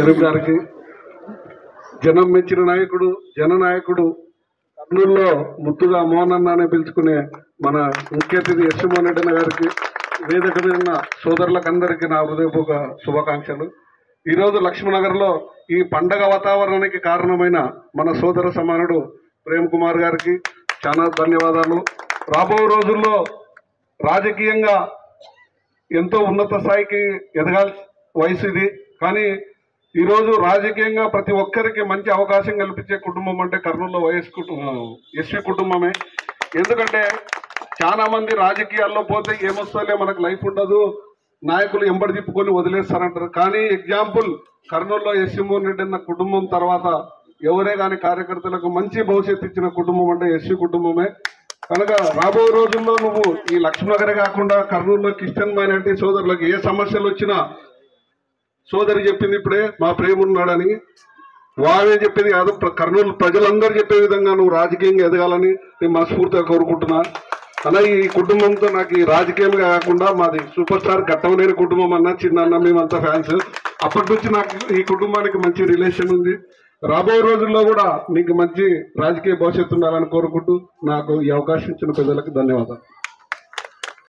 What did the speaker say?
షరీఫ్ గారికి, జనం మెచ్చిన నాయకుడు, జననాయకుడు, కర్నూలులో ముత్తుగా మోహన్ అన్న అని పిలుచుకునే మన ముఖ్య అతిథి ఎస్ మోహన్ రెడ్డి గారికి, వేదిక మీద ఉన్న సోదరులకు అందరికీ నా హృదయపూర్వక శుభాకాంక్షలు. ఈరోజు లక్ష్మీనగర్లో ఈ పండగ వాతావరణానికి కారణమైన మన సోదర సమానుడు ప్రేమ్ కుమార్ గారికి చాలా ధన్యవాదాలు. రాబో రోజుల్లో రాజకీయంగా ఎంతో ఉన్నత స్థాయికి ఎదగాల్సిన వయసు ఇది. కానీ ఈరోజు రాజకీయంగా ప్రతి ఒక్కరికి మంచి అవకాశం కల్పించే కుటుంబం అంటే కర్నూలులో ఎస్వి కుటుంబమే. ఎందుకంటే చాలా మంది రాజకీయాల్లో పోతే ఏమొస్తాలే మనకు లైఫ్ ఉండదు, నాయకులు ఎంబడి తిప్పుకొని వదిలేస్తారంటారు. కానీ ఎగ్జాంపుల్ కర్నూలులో ఎస్వి మోహన్ రెడ్డి అన్న కుటుంబం తర్వాత ఎవరే కానీ కార్యకర్తలకు మంచి భవిష్యత్తు ఇచ్చిన కుటుంబం అంటే ఎస్వి కుటుంబమే. కనుక రాబో రోజుల్లో నువ్వు ఈ లక్ష్మీనగరే కాకుండా కర్నూలులో క్రిస్టియన్ మైనారిటీ సోదరులకు ఏ సమస్యలు వచ్చినా, సోదరి చెప్పింది ఇప్పుడే మా ప్రేమ ఉన్నాడని, వారే చెప్పేది కాదు, కర్నూలు ప్రజలందరూ చెప్పే విధంగా నువ్వు రాజకీయంగా ఎదగాలని నేను మనస్ఫూర్తిగా కోరుకుంటున్నా. అలాగే ఈ కుటుంబంతో నాకు ఈ రాజకీయంగా కాకుండా మాది సూపర్ స్టార్ ఘట్టమనేని కుటుంబం అన్న, చిన్న అన్న, మేమంతా ఫ్యాన్స్. అప్పటి నుంచి నాకు ఈ కుటుంబానికి మంచి రిలేషన్ ఉంది. రాబోయే రోజుల్లో కూడా మీకు మంచి రాజకీయ భవిష్యత్తు ఉండాలని కోరుకుంటూ నాకు ఈ అవకాశం ఇచ్చిన పెద్దలకు ధన్యవాదాలు.